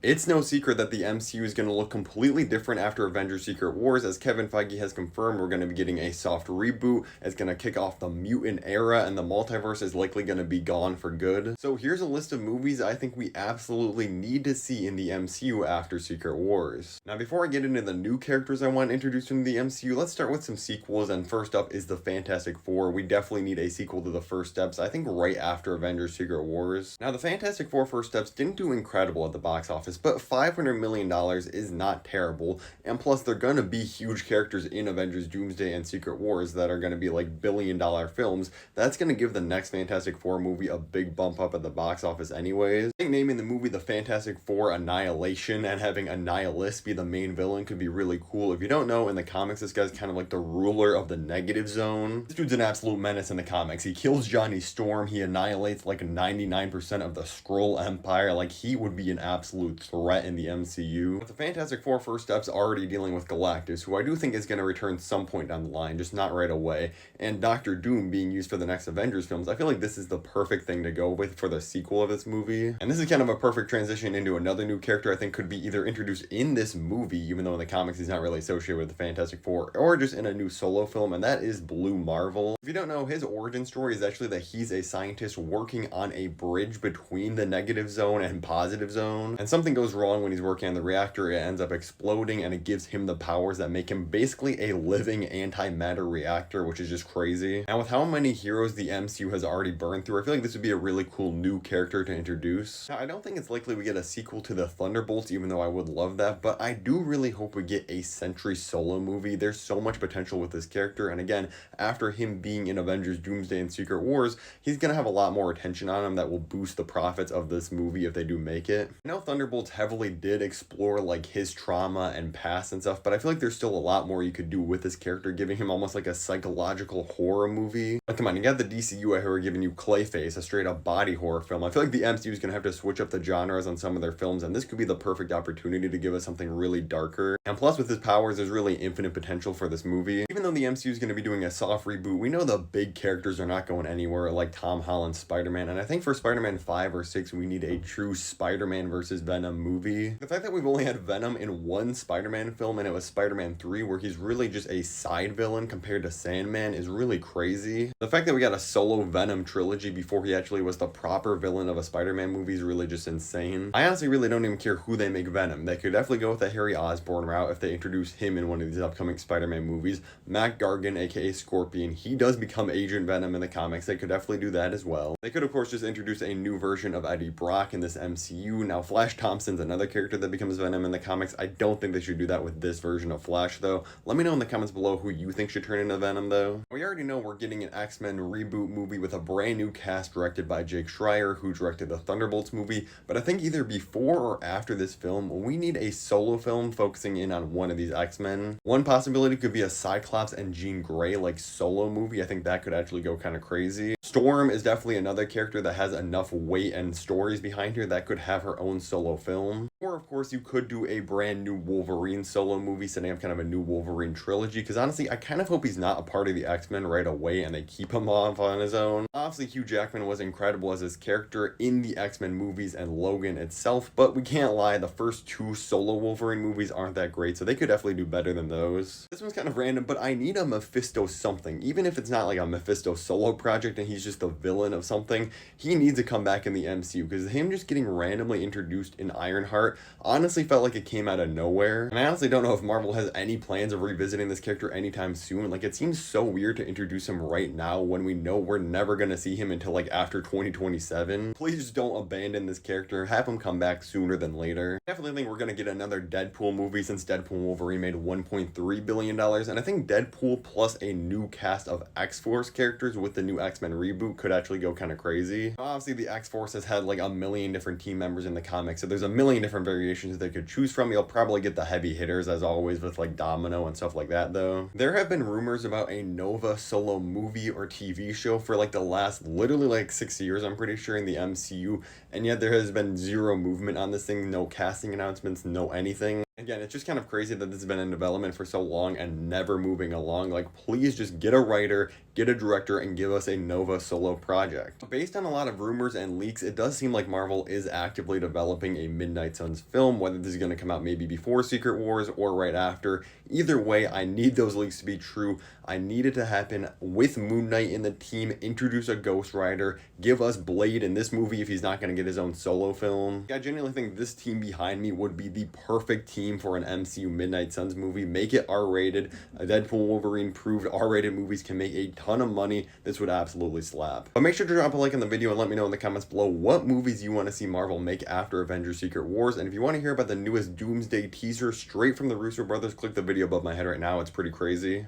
It's no secret that the MCU is going to look completely different after Avengers Secret Wars, as Kevin Feige has confirmed we're going to be getting a soft reboot. It's going to kick off the mutant era, and the multiverse is likely going to be gone for good. So here's a list of movies I think we absolutely need to see in the MCU after Secret Wars. Now before I get into the new characters I want introduced into the MCU, let's start with some sequels, and first up is the Fantastic Four. We definitely need a sequel to the First Steps, I think right after Avengers Secret Wars. Now the Fantastic Four First Steps didn't do incredible at the box office, but $500 million is not terrible, and plus they're gonna be huge characters in Avengers Doomsday and Secret Wars that are gonna be like billion-dollar films. That's gonna give the next Fantastic Four movie a big bump up at the box office anyways. I think naming the movie the Fantastic Four Annihilation and having Annihilus be the main villain could be really cool. If you don't know, in the comics this guy's kind of like the ruler of the negative zone. This dude's an absolute menace in the comics. He kills Johnny Storm, he annihilates like 99% of the Skrull Empire. Like, he would be an absolute threat in the MCU. But the Fantastic Four First Steps already dealing with Galactus, who I do think is going to return some point down the line, just not right away, and Doctor Doom being used for the next Avengers films. I feel like this is the perfect thing to go with for the sequel of this movie. And this is kind of a perfect transition into another new character I think could be either introduced in this movie, even though in the comics he's not really associated with the Fantastic Four, or just in a new solo film, and that is Blue Marvel. If you don't know, his origin story is actually that he's a scientist working on a bridge between the negative zone and positive zone, and something goes wrong when he's working on the reactor. It ends up exploding, and it gives him the powers that make him basically a living antimatter reactor, which is just crazy. And with how many heroes the MCU has already burned through, I feel like this would be a really cool new character to introduce. Now, I don't think it's likely we get a sequel to the Thunderbolts, even though I would love that, but I do really hope we get a Sentry solo movie. There's so much potential with this character, and again, after him being in Avengers Doomsday and Secret Wars, he's gonna have a lot more attention on him that will boost the profits of this movie if they do make it. I know Thunderbolts heavily did explore like his trauma and past and stuff, but I feel like there's still a lot more you could do with this character, giving him almost like a psychological horror movie. Like, come on, you got the DCU who are giving you Clayface, a straight up body horror film. I feel like the MCU is gonna have to switch up the genres on some of their films, and this could be the perfect opportunity to give us something really darker. And plus, with his powers, there's really infinite potential for this movie. Even though the MCU is gonna be doing a soft reboot, we know the big characters are not going anywhere, like Tom Holland's Spider-Man, and I think for Spider-Man 5 or 6 we need a true Spider-Man versus Venom movie. The fact that we've only had Venom in one Spider-Man film, and it was Spider-Man 3, where he's really just a side villain compared to Sandman, is really crazy. The fact that we got a solo Venom trilogy before he actually was the proper villain of a Spider-Man movie is really just insane. I honestly really don't even care who they make Venom. They could definitely go with the Harry Osborn route if they introduce him in one of these upcoming Spider-Man movies. Mac Gargan, aka Scorpion, he does become Agent Venom in the comics. They could definitely do that as well. They could of course just introduce a new version of Eddie Brock in this MCU. Now Flash Thompson's another character that becomes Venom in the comics. I don't think they should do that with this version of Flash though. Let me know in the comments below who you think should turn into Venom though. We already know we're getting an X-Men reboot movie with a brand new cast directed by Jake Schreier, who directed the Thunderbolts movie, but I think either before or after this film we need a solo film focusing in on one of these X-Men. One possibility could be a Cyclops and Jean Grey like solo movie. I think that could actually go kind of crazy. Storm is definitely another character that has enough weight and stories behind her that could have her own solo film. Or of course you could do a brand new Wolverine solo movie, setting up kind of a new Wolverine trilogy, because honestly I kind of hope he's not a part of the X-Men right away and they keep him off on his own. Obviously Hugh Jackman was incredible as his character in the X-Men movies and Logan itself, but we can't lie, the first two solo Wolverine movies aren't that great, so they could definitely do better than those. This one's kind of random, but I need a Mephisto something. Even if it's not like a Mephisto solo project and he's just the villain of something, he needs to come back in the MCU, because him just getting randomly introduced in Ironheart honestly felt like it came out of nowhere. And I honestly don't know if Marvel has any plans of revisiting this character anytime soon. Like, it seems so weird to introduce him right now when we know we're never gonna see him until like after 2027. Please just don't abandon this character. Have him come back sooner than later. I definitely think we're gonna get another Deadpool movie, since Deadpool and Wolverine made $1.3 billion, and I think Deadpool plus a new cast of X-Force characters with the new X-Men reboot could actually go kind of crazy. Obviously the X-Force has had like a million different team members in the comics, so there's a million different variations they could choose from. You'll probably get the heavy hitters as always with like Domino and stuff like that though. There have been rumors about a Nova solo movie or TV show for like the last literally like 6 years, I'm pretty sure, in the MCU, and yet there has been zero movement on this thing. No casting announcements, no anything. Again, it's just kind of crazy that this has been in development for so long and never moving along. Like, please just get a writer, get a director, and give us a Nova solo project. Based on a lot of rumors and leaks, it does seem like Marvel is actively developing a Midnight Suns film, whether this is going to come out maybe before Secret Wars or right after. Either way, I need those leaks to be true. I need it to happen with Moon Knight in the team, introduce a Ghost Rider, give us Blade in this movie if he's not going to get his own solo film. I genuinely think this team behind me would be the perfect team for an MCU Midnight Suns movie. Make it R-rated. Deadpool and Wolverine proved R-rated movies can make a ton of money. This would absolutely slap. But make sure to drop a like on the video and let me know in the comments below what movies you want to see Marvel make after Avengers Secret Wars. And if you want to hear about the newest Doomsday teaser straight from the Russo brothers, click the video above my head right now. It's pretty crazy.